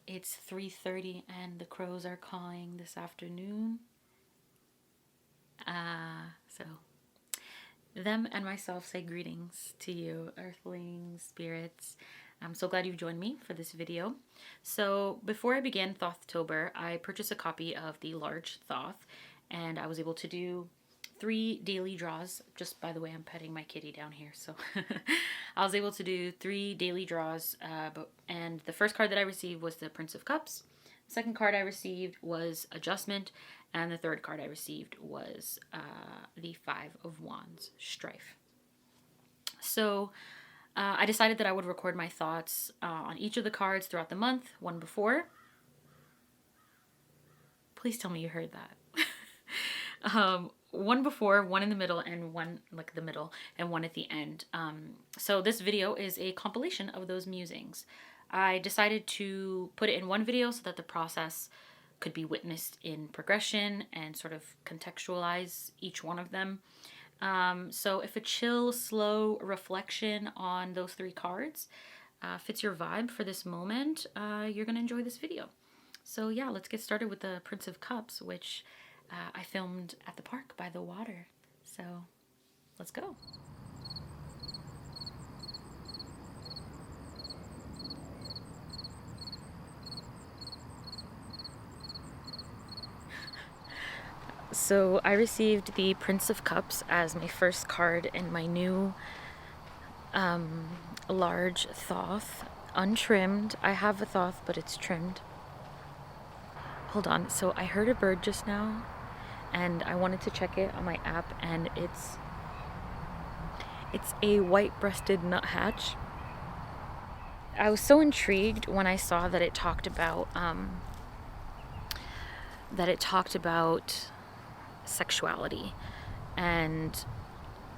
It's 3:30 and the crows are cawing this afternoon. So them and myself say greetings to you, earthlings, spirits. I'm so glad you've joined me for this video. So before I began Thothtober, I purchased a copy of the large Thoth, and I was able to do 3 daily draws. Just by the way, I'm petting my kitty down here, so I was able to do 3 daily draws. And the first card that I received was the Prince of Cups. The second card I received was Adjustment, and the third card I received was the Five of Wands, Strife. So I decided that I would record my thoughts on each of the cards throughout the month, one before. Please tell me you heard that. One before, one in the middle, and one like the middle, and one at the end. So this video is a compilation of those musings. I decided to put it in one video so that the process could be witnessed in progression and sort of contextualize each one of them. So if a chill, slow reflection on those 3 cards fits your vibe for this moment, you're going to enjoy this video. So yeah, let's get started with the Prince of Cups, which I filmed at the park by the water. So let's go. So I received the Prince of Cups as my first card in my new large Thoth, untrimmed. I have a Thoth, but it's trimmed. Hold on, so I heard a bird just now, and I wanted to check it on my app, and it's a white-breasted nuthatch. I was so intrigued when I saw that it talked about sexuality, and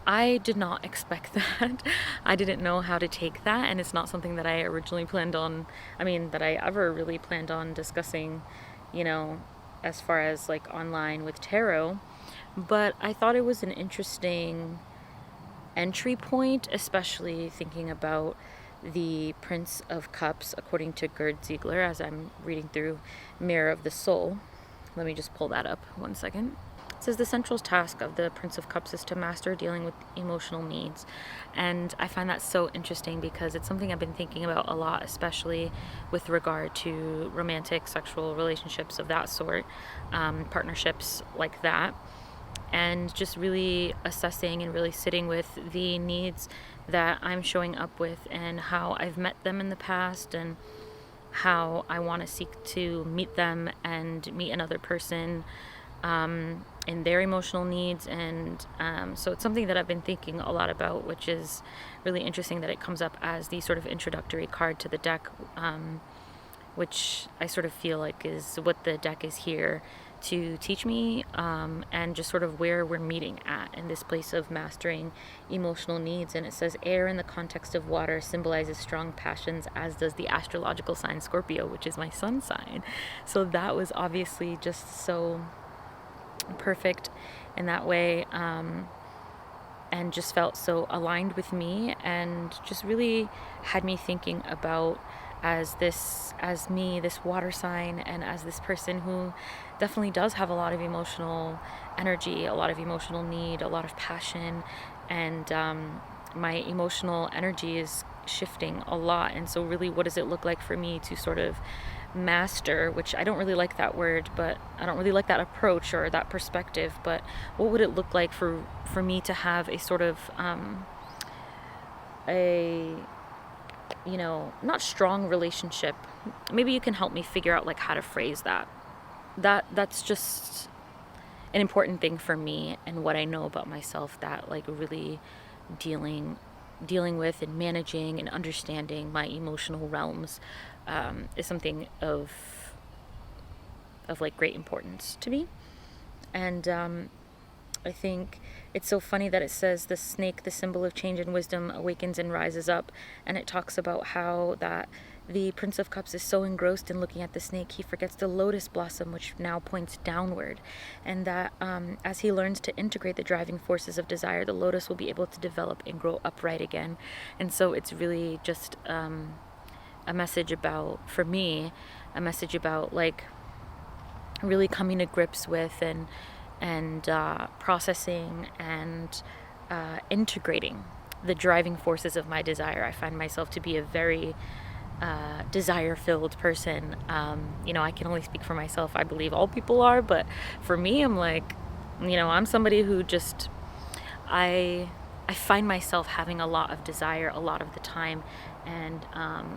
I did not expect that. I didn't know how to take that, and it's not something that I originally planned on, that I ever really planned on discussing, as far as like online with tarot. But I thought it was an interesting entry point, especially thinking about the Prince of Cups according to Gerd Ziegler, as I'm reading through Mirror of the Soul. Let me just pull that up 1 second. It says the central task of the Prince of Cups is to master dealing with emotional needs. And I find that so interesting because it's something I've been thinking about a lot, especially with regard to romantic, sexual relationships of that sort, partnerships like that. And just really assessing and really sitting with the needs that I'm showing up with and how I've met them in the past and how I want to seek to meet them and meet another person in their emotional needs. And so it's something that I've been thinking a lot about, which is really interesting that it comes up as the sort of introductory card to the deck, which I sort of feel like is what the deck is here to teach me, and just sort of where we're meeting at in this place of mastering emotional needs. And it says air in the context of water symbolizes strong passions, as does the astrological sign Scorpio, which is my sun sign. So that was obviously just so perfect in that way, and just felt so aligned with me, and just really had me thinking about as me, this water sign, and as this person who definitely does have a lot of emotional energy, a lot of emotional need, a lot of passion, and my emotional energy is shifting a lot. And so really, what does it look like for me to sort of master, which I don't really like that word, but I don't really like that approach or that perspective, but what would it look like for me to have a sort of not strong relationship. Maybe you can help me figure out like how to phrase that. That's just an important thing for me and what I know about myself, that like really dealing with and managing and understanding my emotional realms is something of like great importance to me. And I think it's so funny that it says the snake, the symbol of change and wisdom, awakens and rises up. And it talks about how that the Prince of Cups is so engrossed in looking at the snake, he forgets the lotus blossom, which now points downward. And that as he learns to integrate the driving forces of desire, the lotus will be able to develop and grow upright again. And so it's really just a message about, for me, a message about like really coming to grips with and processing and integrating the driving forces of my desire. I find myself to be a very desire-filled person. I can only speak for myself. I believe all people are, but for me, I'm like, I'm somebody who just, I find myself having a lot of desire a lot of the time. And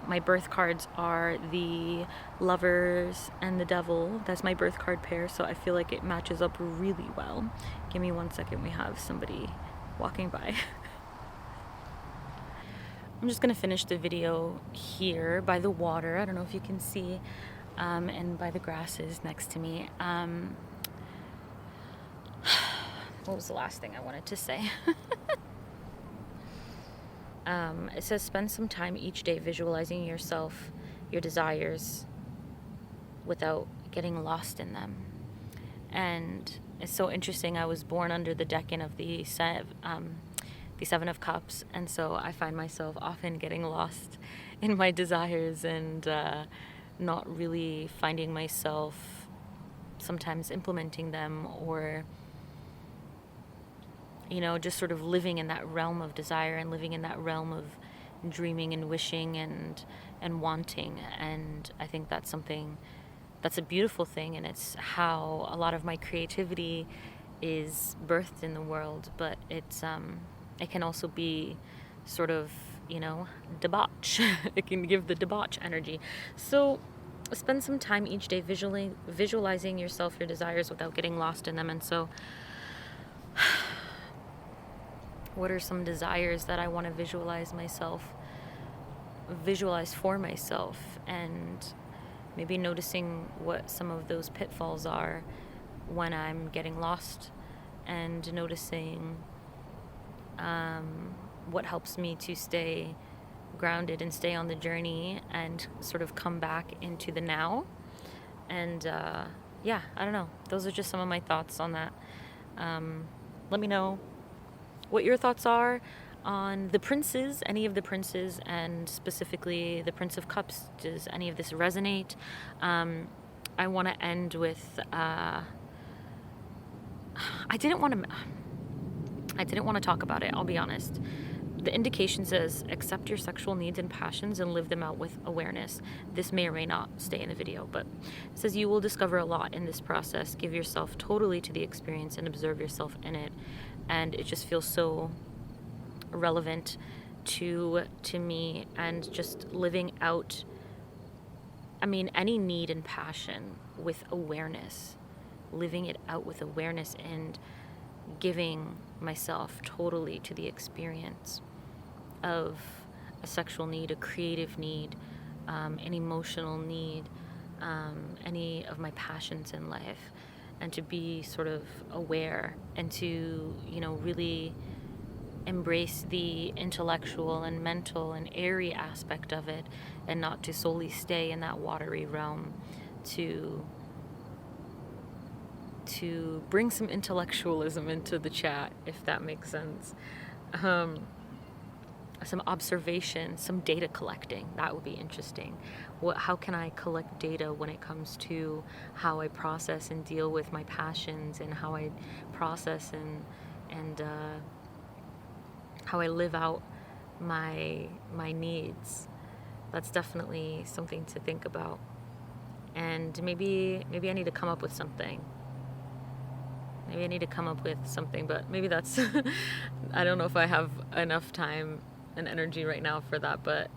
my birth cards are the Lovers and the Devil. That's my birth card pair, so I feel like it matches up really well. Give me 1 second, we have somebody walking by. I'm just gonna finish the video here by the water. I don't know if you can see, and by the grasses next to me. What was the last thing I wanted to say? It says spend some time each day visualizing yourself, your desires, without getting lost in them. And it's so interesting. I was born under the decan of the Seven of Cups, and so I find myself often getting lost in my desires and not really finding myself sometimes implementing them, or just sort of living in that realm of desire and living in that realm of dreaming and wishing and wanting. And I think that's a beautiful thing, and it's how a lot of my creativity is birthed in the world. But it can also be sort of, debauch. It can give the debauch energy. So spend some time each day visualizing yourself, your desires, without getting lost in them. And so what are some desires that I want to visualize for myself, and maybe noticing what some of those pitfalls are when I'm getting lost, and noticing what helps me to stay grounded and stay on the journey and sort of come back into the now. And I don't know. Those are just some of my thoughts on that. Let me know what your thoughts are on the princes, any of the princes, and specifically the Prince of Cups. Does any of this resonate? I want to end with I didn't want to talk about it, I'll be honest. The indication says accept your sexual needs and passions and live them out with awareness. This may or may not stay in the video, but it says you will discover a lot in this process. Give yourself totally to the experience and observe yourself in it. And it just feels so relevant to me, and just living out, any need and passion with awareness, living it out with awareness, and giving myself totally to the experience of a sexual need, a creative need, an emotional need, any of my passions in life, and to be sort of aware and to, really embrace the intellectual and mental and airy aspect of it, and not to solely stay in that watery realm, to bring some intellectualism into the chat, if that makes sense. Some observation, some data collecting. That would be interesting. How can I collect data when it comes to how I process and deal with my passions, and how I process and how I live out my needs? That's definitely something to think about. And maybe I need to come up with something. But maybe that's I don't know if I have enough time and energy right now for that, but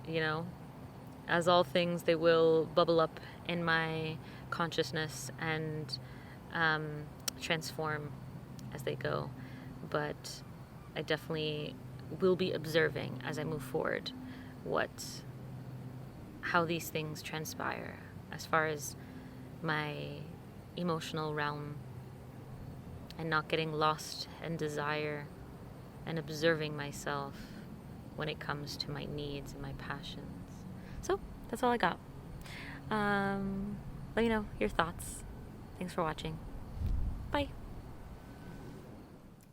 as all things, they will bubble up in my consciousness and transform as they go. But I definitely will be observing as I move forward how these things transpire as far as my emotional realm, and not getting lost in desire, and observing myself when it comes to my needs and my passions. So that's all I got. Let me know your thoughts. Thanks for watching. Bye.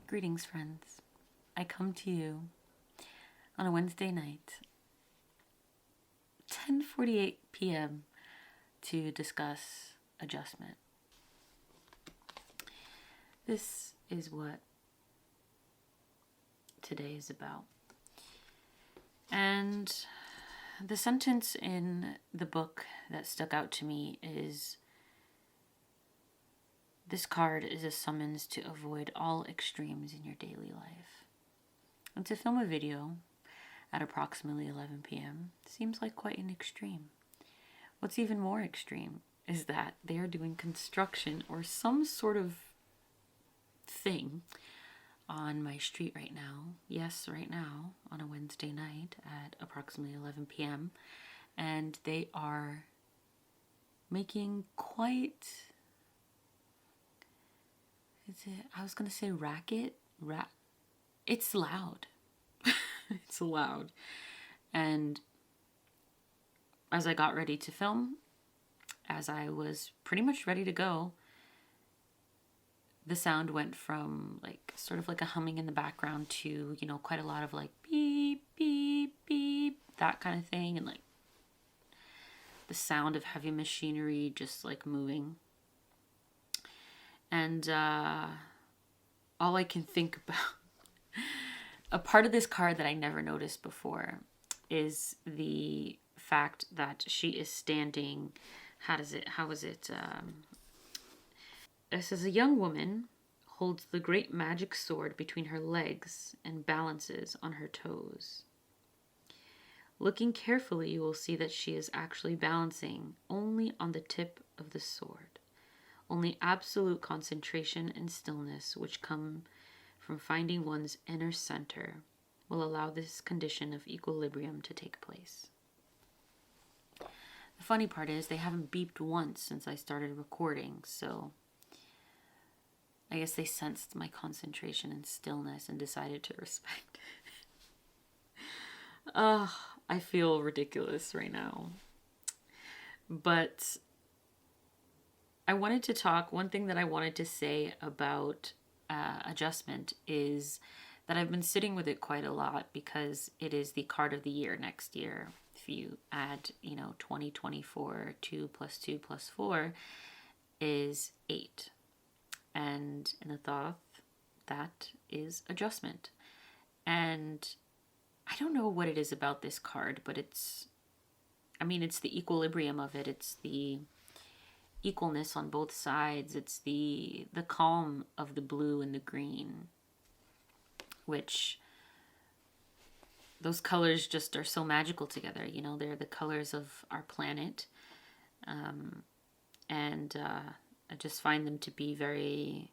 Greetings, friends. I come to you on a Wednesday night 10:48 p.m. to discuss adjustment. This is what today is about. And the sentence in the book that stuck out to me is, "This card is a summons to avoid all extremes in your daily life." And to film a video at approximately 11 p.m. seems like quite an extreme. What's even more extreme is that they are doing construction or some sort of thing on my street right now. Yes, right now, on a Wednesday night at approximately 11 p.m. And they are making quite, I was going to say racket. It's loud. It's loud. And as I got ready to film, as I was pretty much ready to go, the sound went from like sort of like a humming in the background to, quite a lot of like beep, beep, beep, that kind of thing. And like the sound of heavy machinery just like moving. And all I can think about, a part of this card that I never noticed before, is the fact that she is standing, it says, "A young woman holds the great magic sword between her legs and balances on her toes. Looking carefully, you will see that she is actually balancing only on the tip of the sword. Only absolute concentration and stillness, which come from finding one's inner center, will allow this condition of equilibrium to take place." The funny part is they haven't beeped once since I started recording, so I guess they sensed my concentration and stillness and decided to respect it. I feel ridiculous right now. But I wanted to talk, one thing that I wanted to say about adjustment is that I've been sitting with it quite a lot because it is the card of the year next year. If you add, 2024, 2 plus 2 plus 4 is 8. And in the Thoth, that is adjustment. And I don't know what it is about this card, but it's the equilibrium of it. It's the equalness on both sides. It's the calm of the blue and the green, which those colors just are so magical together. They're the colors of our planet. And I just find them to be very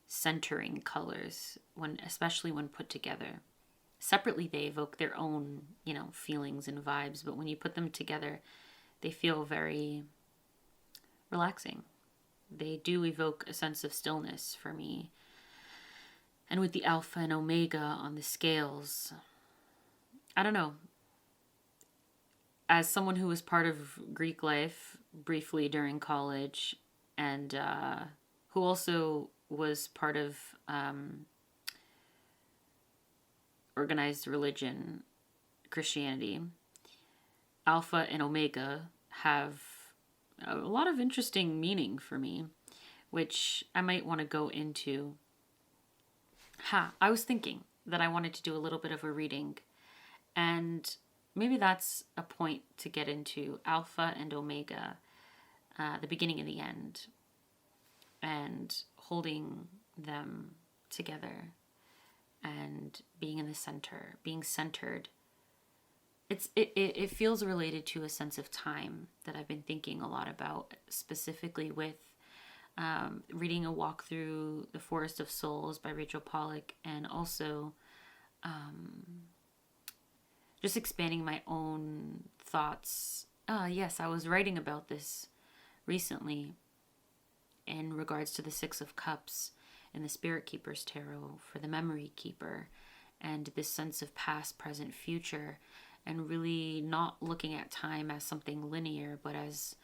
centering colors, especially when put together. Separately, they evoke their own, feelings and vibes, but when you put them together, they feel very relaxing. They do evoke a sense of stillness for me. And with the alpha and omega on the scales, I don't know. As someone who was part of Greek life briefly during college, and who also was part of organized religion, Christianity, Alpha and Omega have a lot of interesting meaning for me, which I might want to go into. I was thinking that I wanted to do a little bit of a reading, and maybe that's a point to get into Alpha and Omega, the beginning and the end, and holding them together and being in the center, being centered. It feels related to a sense of time that I've been thinking a lot about, specifically with reading A Walk Through the Forest of Souls by Rachel Pollack, and also just expanding my own thoughts. Yes, I was writing about this recently in regards to the Six of Cups in the Spirit Keeper's Tarot for the Memory Keeper, and this sense of past, present, future, and really not looking at time as something linear, but as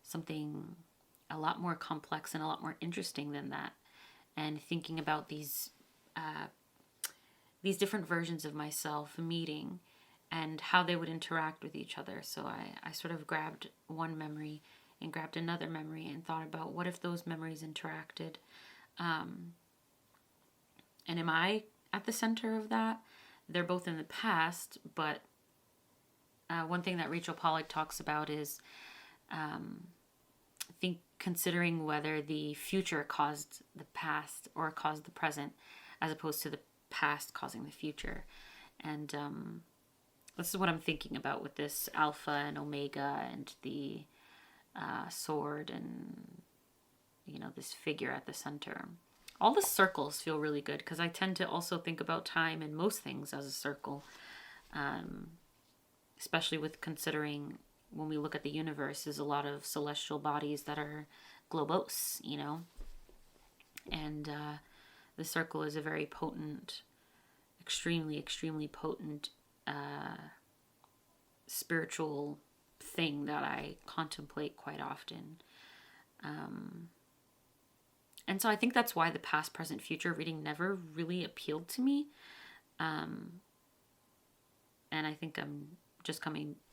something a lot more complex and a lot more interesting than that, and thinking about these different versions of myself meeting and how they would interact with each other. So I sort of grabbed one memory and grabbed another memory and thought about what if those memories interacted. And am I at the center of that? They're both in the past, but one thing that Rachel Pollack talks about is considering whether the future caused the past or caused the present, as opposed to the past causing the future. And this is what I'm thinking about with this Alpha and Omega and the sword and, this figure at the center. All the circles feel really good because I tend to also think about time and most things as a circle, especially with considering when we look at the universe, there's a lot of celestial bodies that are globose, and the circle is a very potent, extremely, extremely potent spiritual thing that I contemplate quite often. And so I think that's why the past, present, future reading never really appealed to me. And I think I'm just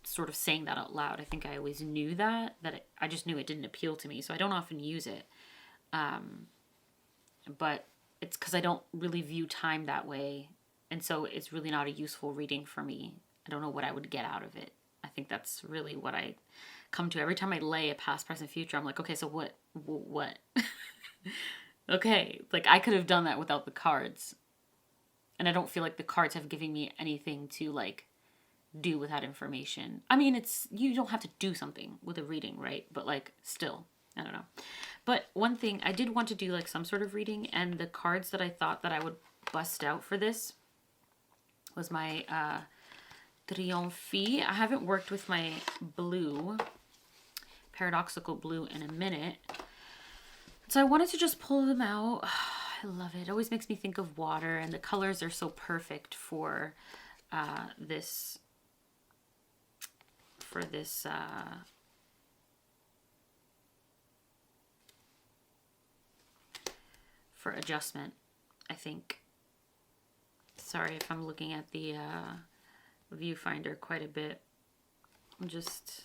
sort of saying that out loud. I think I always knew that I just knew it didn't appeal to me. So I don't often use it. But it's because I don't really view time that way. And so it's really not a useful reading for me. I don't know what I would get out of it. I think that's really what I come to. Every time I lay a past, present, future, I'm like, okay, so what? Okay, like I could have done that without the cards. And I don't feel like the cards have given me anything to like do with that information. I mean, you don't have to do something with a reading, right? But like still, I don't know. But one thing, I did want to do like some sort of reading, and the cards that I thought that I would bust out for this was my Triomphe. I haven't worked with my blue, paradoxical blue, in a minute. So I wanted to just pull them out. I love it. It always makes me think of water, and the colors are so perfect for this for adjustment, I think. Sorry if I'm looking at the viewfinder quite a bit. I'm just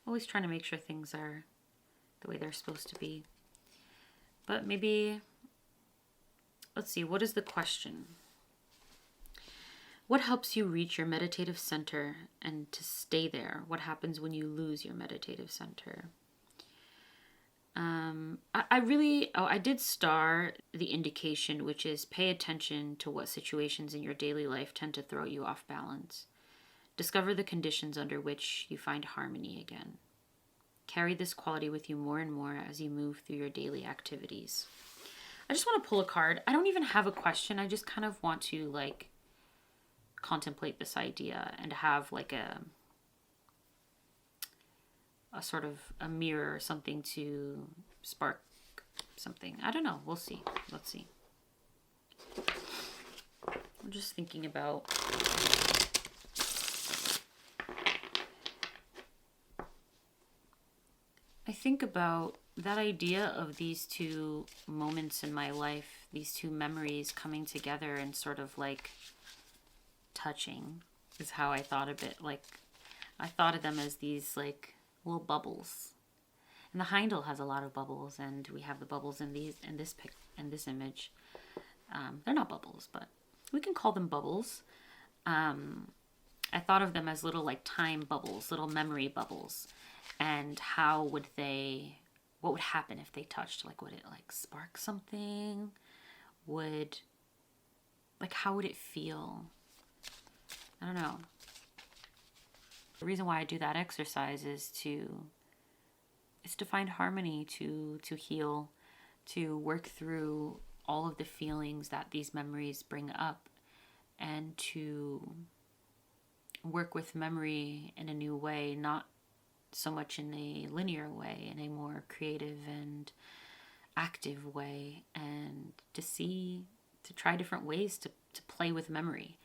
always trying to make sure things are the way they're supposed to be. But maybe, let's see, what is the question? What helps you reach your meditative center and to stay there? What happens when you lose your meditative center? I did star the indication, which is pay attention to what situations in your daily life tend to throw you off balance. Discover the conditions under which you find harmony again. Carry this quality with you more and more as you move through your daily activities. I just want to pull a card. I don't even have a question. I just kind of want to like contemplate this idea and have like a sort of a mirror or something to spark something. I don't know. We'll see. Let's see. I'm just thinking about that idea of these two moments in my life, these two memories coming together and sort of like touching is how I thought of it. Like I thought of them as these like little bubbles. And the Heindel has a lot of bubbles, and we have the bubbles in this image. They're not bubbles, but we can call them bubbles. I thought of them as little like time bubbles, little memory bubbles. And what would happen if they touched? Like, would it like spark something? How would it feel? I don't know. The reason why I do that exercise is to find harmony, to heal, to work through all of the feelings that these memories bring up, and to work with memory in a new way, not so much in a linear way, in a more creative and active way, and to try different ways to play with memory.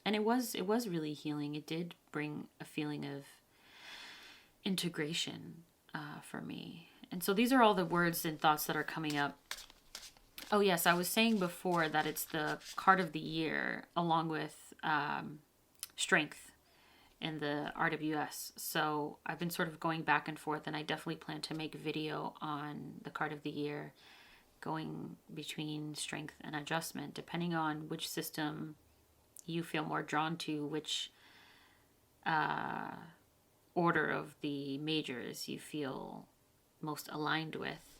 And it was really healing. It did bring a feeling of integration for me. And so these are all the words and thoughts that are coming up Oh, yes, I was saying before that it's the card of the year along with strength in the RWS. So I've been sort of going back and forth, and I definitely plan to make a video on the card of the year, going between strength and adjustment, depending on which system you feel more drawn to, which order of the majors you feel most aligned with.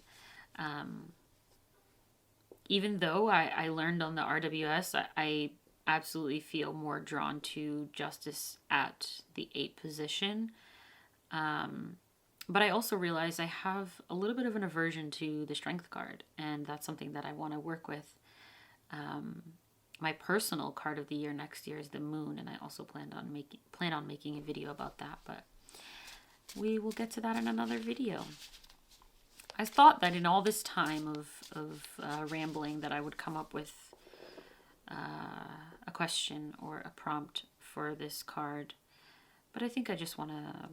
Even though I learned on the RWS, I absolutely feel more drawn to justice at the 8 position. But I also realize I have a little bit of an aversion to the strength card, and that's something that I want to work with. My personal card of the year next year is the moon, and I also plan on making a video about that, but we will get to that in another video. I thought that in all this time of rambling that I would come up with a question or a prompt for this card, but I think I just want to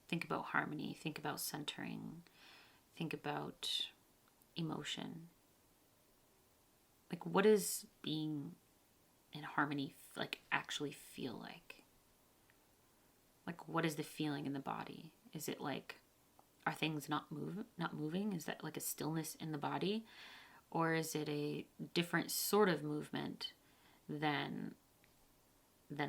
think about harmony, think about centering, think about emotion. Like, what does being in harmony like actually feel like? Like, what is the feeling in the body? Is it like, are things not moving? Is that like a stillness in the body? Or is it a different sort of movement than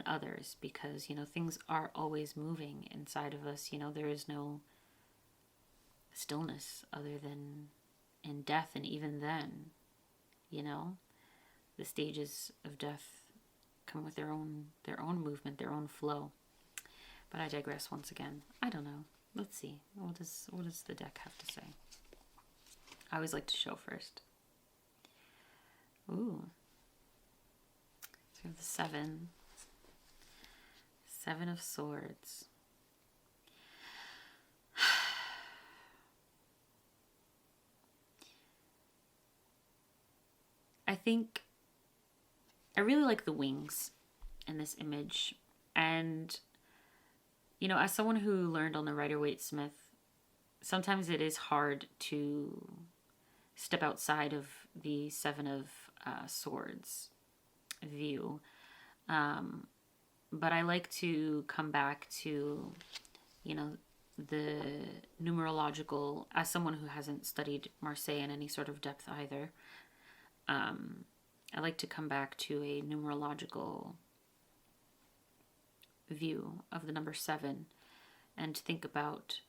others? Because, things are always moving inside of us. There is no stillness other than in death, and even then, the stages of death come with their own movement, their own flow. But I digress once again. I don't know. Let's see. What does the deck have to say? I always like to show first. Ooh. So we have the 7. 7 of Swords. I think I really like the wings in this image. And, as someone who learned on the Rider-Waite-Smith, sometimes it is hard to step outside of the 7 of Swords view. But I like to come back to, the numerological, as someone who hasn't studied Marseille in any sort of depth either. I like to come back to a numerological view of the number 7 and think about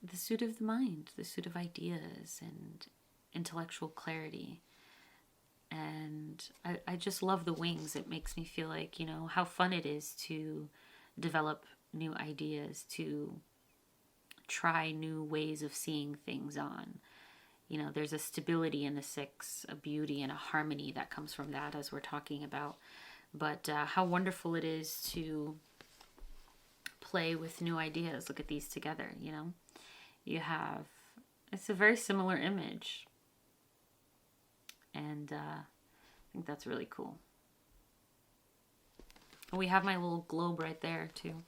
the suit of the mind, the suit of ideas and intellectual clarity. And I just love the wings. It makes me feel like, how fun it is to develop new ideas, to try new ways of seeing things on. There's a stability in the 6, a beauty and a harmony that comes from that, as we're talking about. But how wonderful it is to play with new ideas. Look at these together, it's a very similar image. And I think that's really cool. We have my little globe right there too.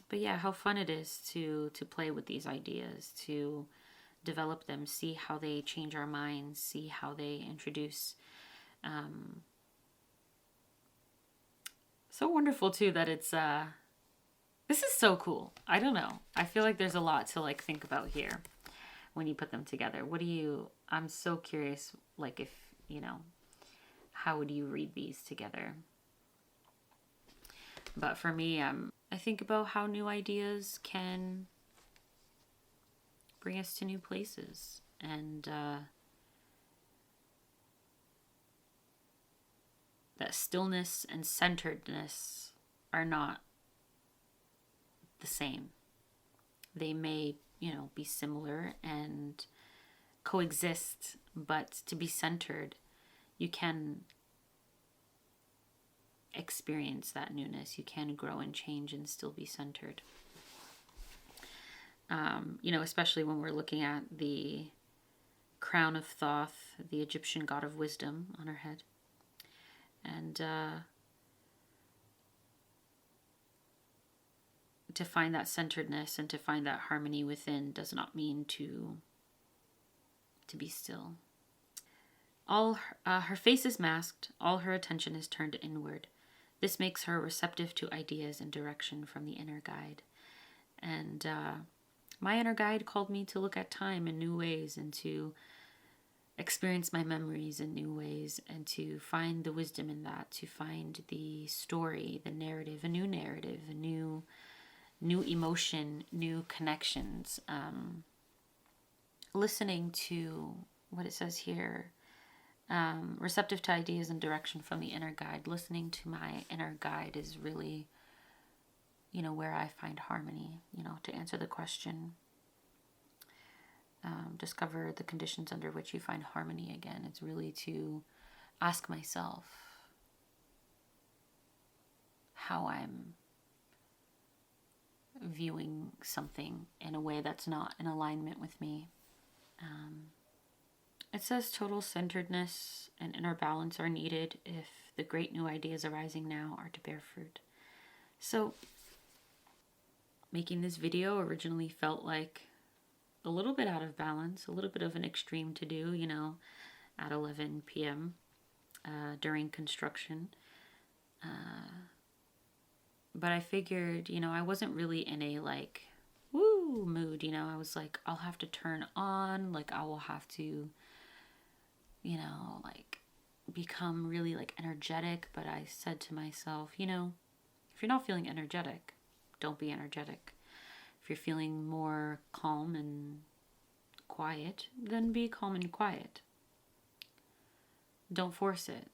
But yeah, how fun it is to play with these ideas, to develop them, see how they change our minds, see how they introduce. So wonderful too that it's this is so cool. I don't know. I feel like there's a lot to think about here when you put them together. I'm so curious, if, how would you read these together? But for me, I think about how new ideas can bring us to new places. And that stillness and centeredness are not the same. They may, be similar and coexist, but to be centered, you can experience that newness. You can grow and change and still be centered. Especially when we're looking at the crown of Thoth, the Egyptian god of wisdom, on her head. And to find that centeredness and to find that harmony within does not mean to be still. Her face is masked, all her attention is turned inward. This makes her receptive to ideas and direction from the inner guide. And my inner guide called me to look at time in new ways and to experience my memories in new ways and to find the wisdom in that, to find the story, the narrative, a new emotion, new connections. Listening to what it says here, receptive to ideas and direction from the inner guide. Listening to my inner guide is really, where I find harmony, to answer the question, discover the conditions under which you find harmony again. It's really to ask myself how I'm viewing something in a way that's not in alignment with me. It says total centeredness and inner balance are needed if the great new ideas arising now are to bear fruit. So, making this video originally felt like a little bit out of balance, a little bit of an extreme to do, at 11 p.m. During construction. But I figured, I wasn't really in a woo mood, I was like, I'll have to turn on, I will have to, become really energetic. But I said to myself, if you're not feeling energetic, don't be energetic. If you're feeling more calm and quiet, then be calm and quiet. Don't force it.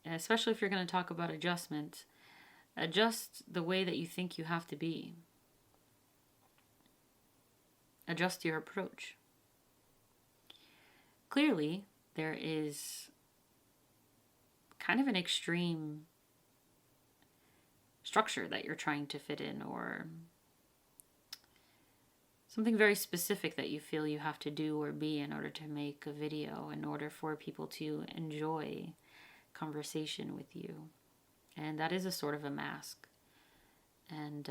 And especially if you're going to talk about adjustment, adjust the way that you think you have to be. Adjust your approach. Clearly, there is kind of an extreme structure that you're trying to fit in, or something very specific that you feel you have to do or be in order to make a video, in order for people to enjoy conversation with you. And that is a sort of a mask, and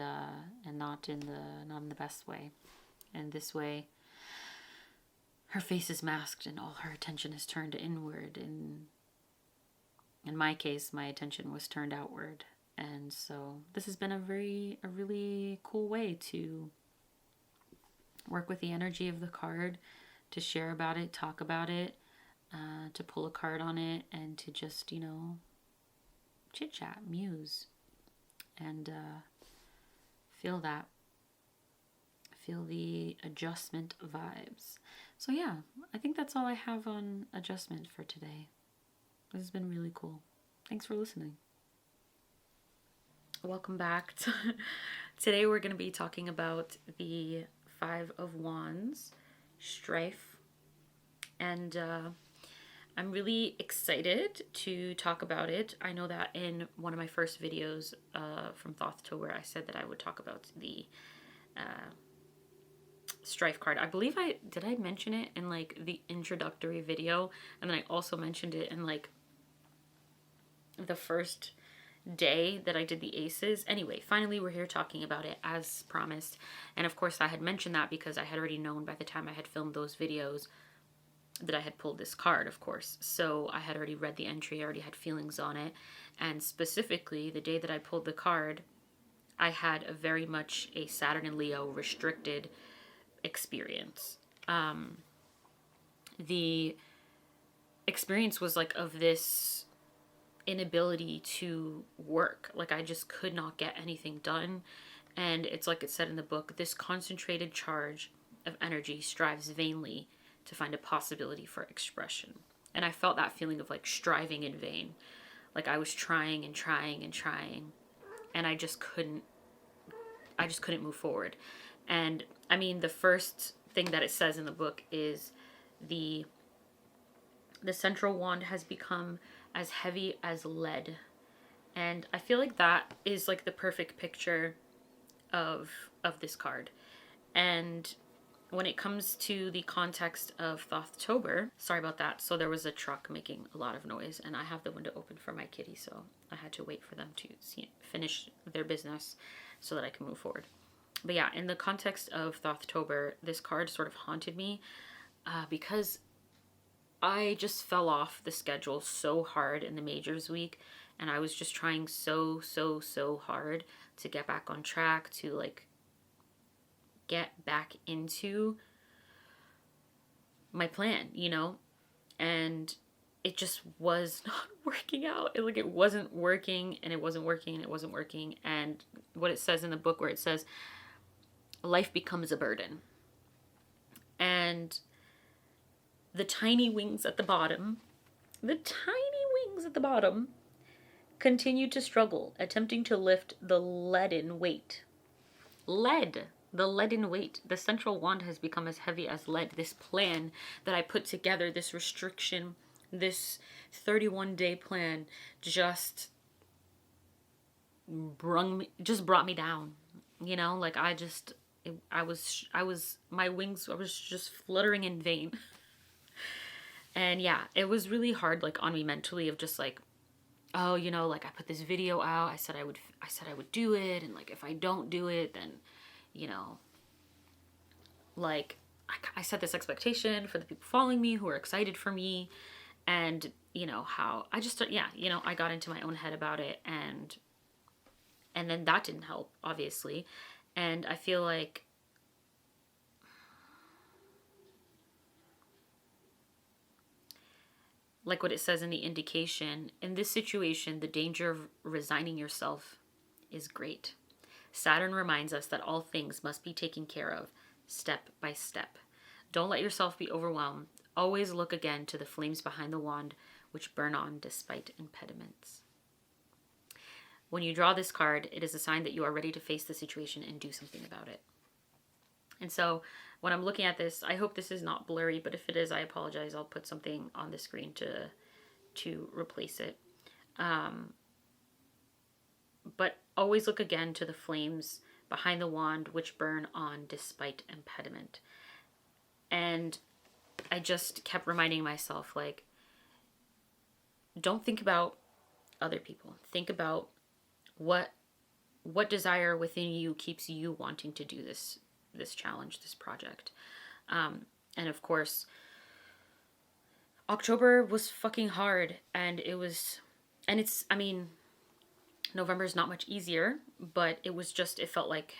not in the best way. And this way, her face is masked and all her attention is turned inward. And in my case, my attention was turned outward. And so this has been a really cool way to work with the energy of the card, to share about it, talk about it, to pull a card on it, and to just, chit chat, muse, and feel that. Feel the adjustment vibes. So yeah, I think that's all I have on adjustment for today. This has been really cool. Thanks for listening. Welcome back. Today we're going to be talking about the Five of Wands, strife, and I'm really excited to talk about it. I know that in one of my first videos from thothtober, I said that I would talk about the strife card. I believe I mention it in the introductory video, and then I also mentioned it in the first day that I did the aces. Anyway, finally we're here talking about it as promised. And of course I had mentioned that because I had already known by the time I had filmed those videos that I had pulled this card, of course. So I had already read the entry, I already had feelings on it. And specifically the day that I pulled the card, I had a very much a Saturn and Leo restricted experience. The experience was of this inability to work. I just could not get anything done. And it's like it said in the book, this concentrated charge of energy strives vainly to find a possibility for expression. And I felt that feeling of striving in vain. I was trying and trying and trying, and I just couldn't move forward. And I mean, the first thing that it says in the book is the central wand has become as heavy as lead. And I feel like that is the perfect picture of this card. And when it comes to the context of thothtober, sorry about that. So there was a truck making a lot of noise, and I have the window open for my kitty, so I had to wait for them to finish their business so that I can move forward. But yeah, in the context of thothtober, this card sort of haunted me because I just fell off the schedule so hard in the majors week, and I was just trying so hard to get back on track, to like get back into my plan, you know? And it just was not working out. It wasn't working, and it wasn't working, and it wasn't working. And what it says in the book, where it says life becomes a burden, and the tiny wings at the bottom, continue to struggle, attempting to lift the leaden weight. The leaden weight. The central wand has become as heavy as lead. This plan that I put together, this restriction, this 31-day plan, just brought me down. You know, like I was my wings, I was just fluttering in vain. And yeah, it was really hard, like, on me mentally, of just like, oh, you know, like, I put this video out, I said I would do it, and like if I don't do it, then, you know, like I set this expectation for the people following me who are excited for me, and you know how I just, yeah, you know, I got into my own head about it, and then that didn't help, obviously. And I feel like what it says in the indication, in this situation, the danger of resigning yourself is great. Saturn reminds us that all things must be taken care of, step by step. Don't let yourself be overwhelmed. Always look again to the flames behind the wand, which burn on despite impediments. When you draw this card, it is a sign that you are ready to face the situation and do something about it. And so when I'm looking at this, I hope this is not blurry, but if it is, I apologize. I'll put something on the screen to replace it. But always look again to the flames behind the wand, which burn on despite impediment. And I just kept reminding myself, like, don't think about other people. Think about what desire within you keeps you wanting to do this challenge, this project. And of course, October was fucking hard, and I mean, November is not much easier, but it felt like,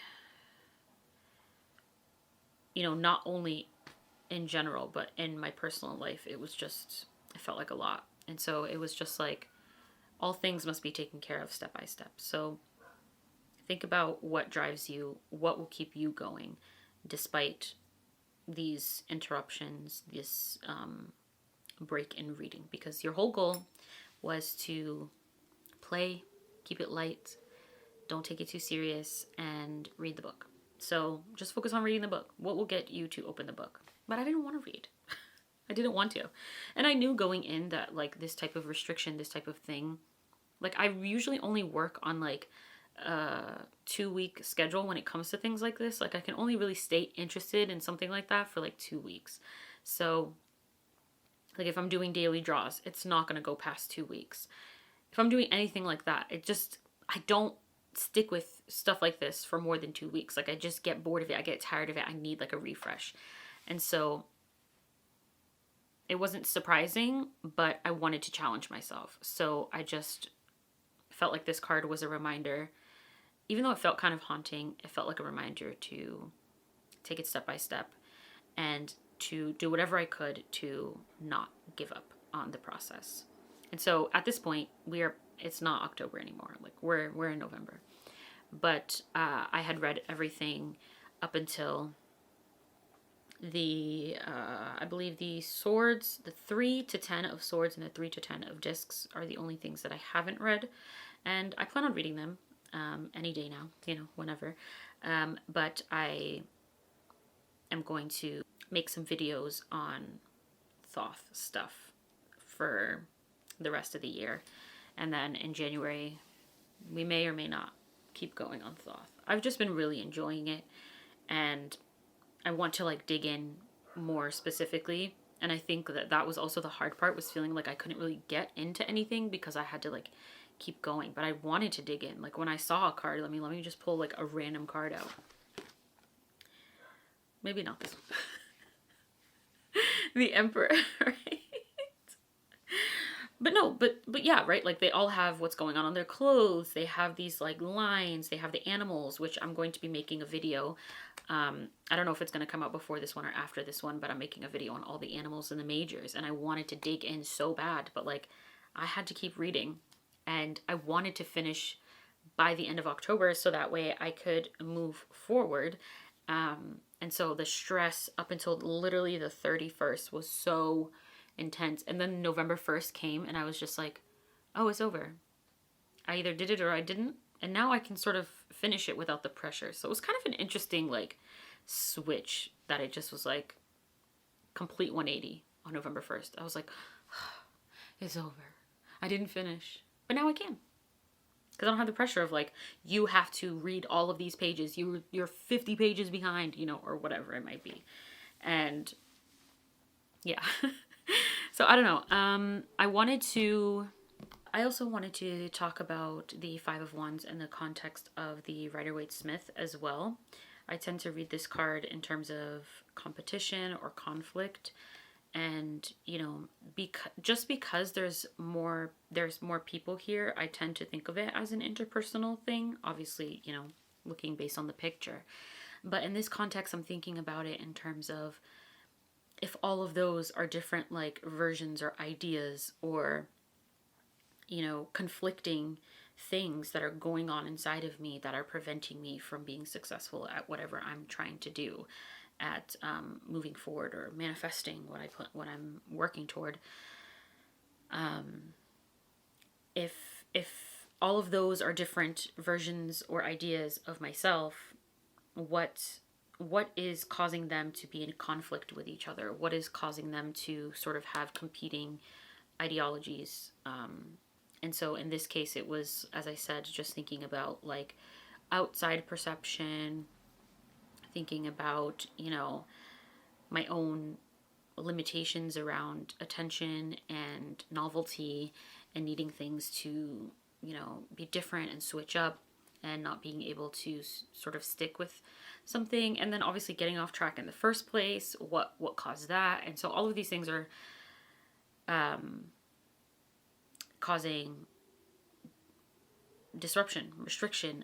you know, not only in general, but in my personal life, it felt like a lot. And so it was just like, all things must be taken care of step by step. So think about what drives you, what will keep you going despite these interruptions, this break in reading, because your whole goal was to play, keep it light, don't take it too serious, and read the book. So just focus on reading the book. What will get you to open the book? But I didn't want to read. I didn't want to. And I knew going in that, like, this type of restriction, this type of thing, like, I usually only work on like a 2-week schedule when it comes to things like this. Like, I can only really stay interested in something like that for like 2 weeks. So like, if I'm doing daily draws, it's not going to go past 2 weeks. If I'm doing anything like that, I don't stick with stuff like this for more than 2 weeks. Like, I just get bored of it. I get tired of it. I need like a refresh. And so it wasn't surprising, but I wanted to challenge myself. So I just felt like this card was a reminder. Even though it felt kind of haunting, it felt like a reminder to take it step by step and to do whatever I could to not give up on the process. And so at this point, it's not October anymore. Like, we're in November. But I had read everything up until I believe the swords, the 3 to 10 of swords and the 3 to 10 of discs are the only things that I haven't read. And I plan on reading them any day now, you know, whenever. But I am going to make some videos on Thoth stuff for the rest of the year. And then in January, we may or may not keep going on Thoth. I've just been really enjoying it. And I want to like dig in more specifically. And I think that that was also the hard part, was feeling like I couldn't really get into anything because I had to like keep going. But I wanted to dig in. Like when I saw a card, let me just pull like a random card out. Maybe not this one. The Emperor, right? But no, but yeah, right? Like they all have what's going on their clothes. They have these like lines. They have the animals, which I'm going to be making a video. I don't know if it's going to come out before this one or after this one, but I'm making a video on all the animals in the majors, and I wanted to dig in so bad, but like I had to keep reading, and I wanted to finish by the end of October so that way I could move forward. And so the stress up until literally the 31st was so intense. And then November 1st came and I was just like, oh, it's over. I either did it or I didn't. And now I can sort of finish it without the pressure. So it was kind of an interesting like switch that it just was like complete 180 on November 1st. I was like, it's over. I didn't finish. But now I can. Because I don't have the pressure of like, you have to read all of these pages. You're 50 pages behind, you know, or whatever it might be. And yeah. So I don't know. I also wanted to talk about the Five of Wands in the context of the Rider-Waite-Smith as well. I tend to read this card in terms of competition or conflict. And you know, just because there's more people here, I tend to think of it as an interpersonal thing, obviously, you know, looking based on the picture. But in this context, I'm thinking about it in terms of if all of those are different like versions or ideas, or you know, conflicting things that are going on inside of me that are preventing me from being successful at whatever I'm trying to do, at moving forward or manifesting what I'm working toward. If all of those are different versions or ideas of myself, what is causing them to be in conflict with each other? What is causing them to sort of have competing ideologies? And so in this case, it was, as I said, just thinking about like outside perception, thinking about, you know, my own limitations around attention and novelty and needing things to, you know, be different and switch up, and not being able to sort of stick with something, and then obviously getting off track in the first place, what caused that. And so all of these things are causing disruption, restriction,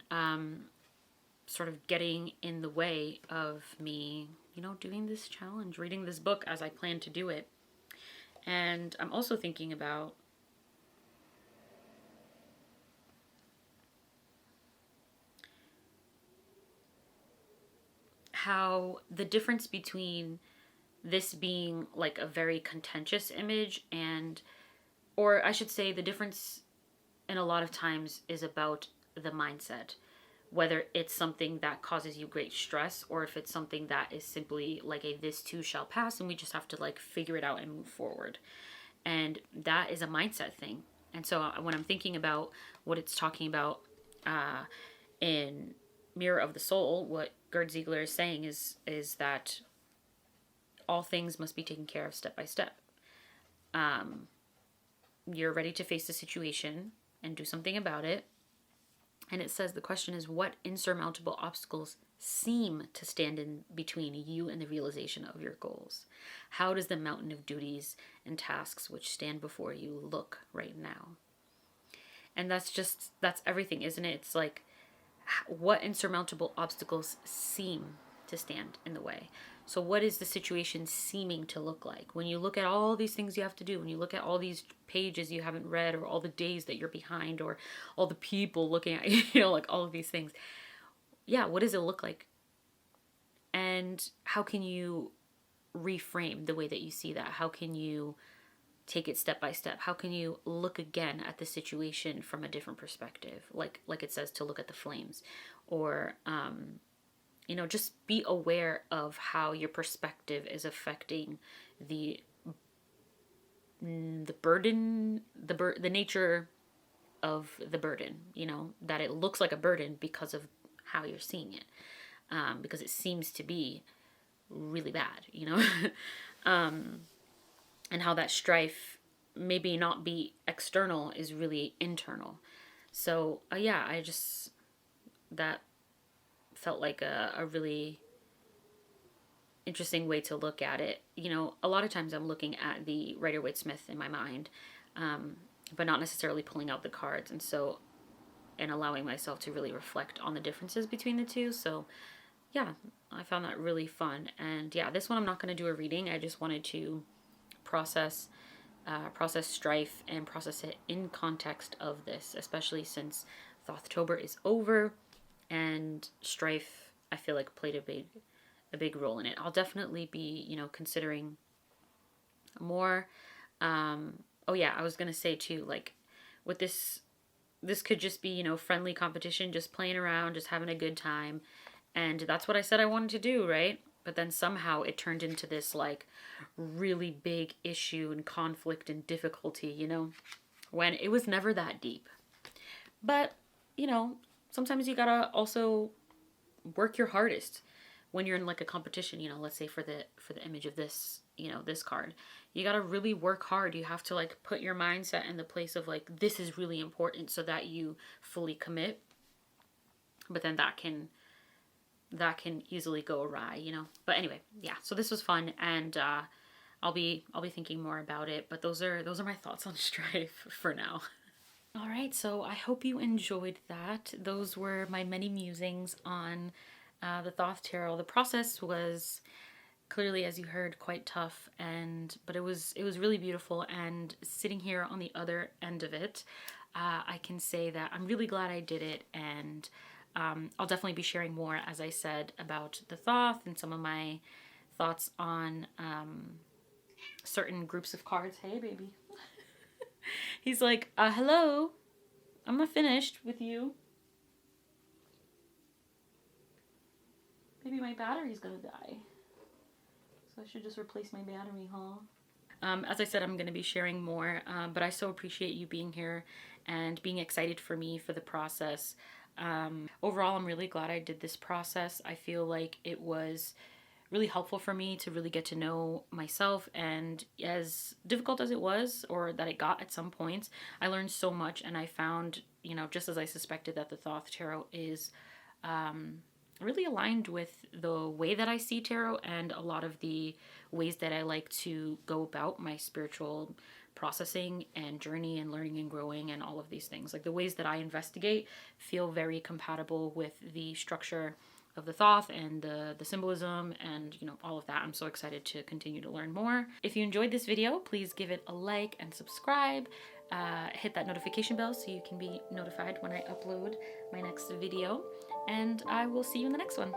sort of getting in the way of me, you know, doing this challenge, reading this book as I plan to do it. And I'm also thinking about how the difference between this being like a very contentious image, and, or I should say, the difference in a lot of times is about the mindset, whether it's something that causes you great stress, or if it's something that is simply like a this too shall pass and we just have to like figure it out and move forward. And that is a mindset thing. And so when I'm thinking about what it's talking about in Mirror of the Soul, what Gerd Ziegler is saying is that all things must be taken care of step by step. You're ready to face the situation and do something about it. And it says the question is, what insurmountable obstacles seem to stand in between you and the realization of your goals? How does the mountain of duties and tasks which stand before you look right now? And that's everything, isn't it? It's like, what insurmountable obstacles seem to stand in the way? So what is the situation seeming to look like? When you look at all these things you have to do, when you look at all these pages you haven't read, or all the days that you're behind, or all the people looking at you, you know, like all of these things. Yeah, what does it look like? And how can you reframe the way that you see that? How can you take it step by step? How can you look again at the situation from a different perspective? Like it says to look at the flames, or you know, just be aware of how your perspective is affecting the burden, the nature of the burden, you know, that it looks like a burden because of how you're seeing it, because it seems to be really bad, you know? And how that strife maybe not be external is really internal. So yeah, I just, that felt like a really interesting way to look at it. You know, a lot of times I'm looking at the Rider-Waite-Smith in my mind, but not necessarily pulling out the cards, and allowing myself to really reflect on the differences between the two. So yeah, I found that really fun. And yeah, this one I'm not going to do a reading. I just wanted to process process strife and process it in context of this, especially since thothtober is over and strife, I feel like, played a big role in it. I'll definitely be, you know, considering more. Oh yeah, I was gonna say too, like, with this could just be, you know, friendly competition, just playing around, just having a good time. And that's what I said I wanted to do, right? But then somehow it turned into this like really big issue and conflict and difficulty, you know, when it was never that deep. But, you know, sometimes you gotta also work your hardest when you're in like a competition, you know, let's say for the image of this, you know, this card. You got to really work hard. You have to like put your mindset in the place of like, this is really important, so that you fully commit. But then that can easily go awry, you know. But anyway, yeah, so this was fun, and I'll be thinking more about it, but those are my thoughts on strife for now. All right, so I hope you enjoyed that. Those were my many musings on the Thoth Tarot. The process was clearly, as you heard, quite tough, but it was really beautiful. And sitting here on the other end of it, I can say that I'm really glad I did it. And I'll definitely be sharing more, as I said, about the Thoth and some of my thoughts on certain groups of cards. Hey, baby. He's like, hello, I'm not finished with you. Maybe my battery's gonna die. So I should just replace my battery, huh? As I said, I'm going to be sharing more, but I so appreciate you being here and being excited for me for the process. Overall, I'm really glad I did this process. I feel like it was really helpful for me to really get to know myself, and as difficult as it was, or that it got at some points, I learned so much, and I found, you know, just as I suspected, that the Thoth Tarot is really aligned with the way that I see tarot and a lot of the ways that I like to go about my spiritual processing and journey and learning and growing and all of these things. Like, the ways that I investigate feel very compatible with the structure of the Thoth and the symbolism and, you know, all of that. I'm so excited to continue to learn more. If you enjoyed this video, please give it a like and subscribe. Hit that notification bell so you can be notified when I upload my next video. And I will see you in the next one.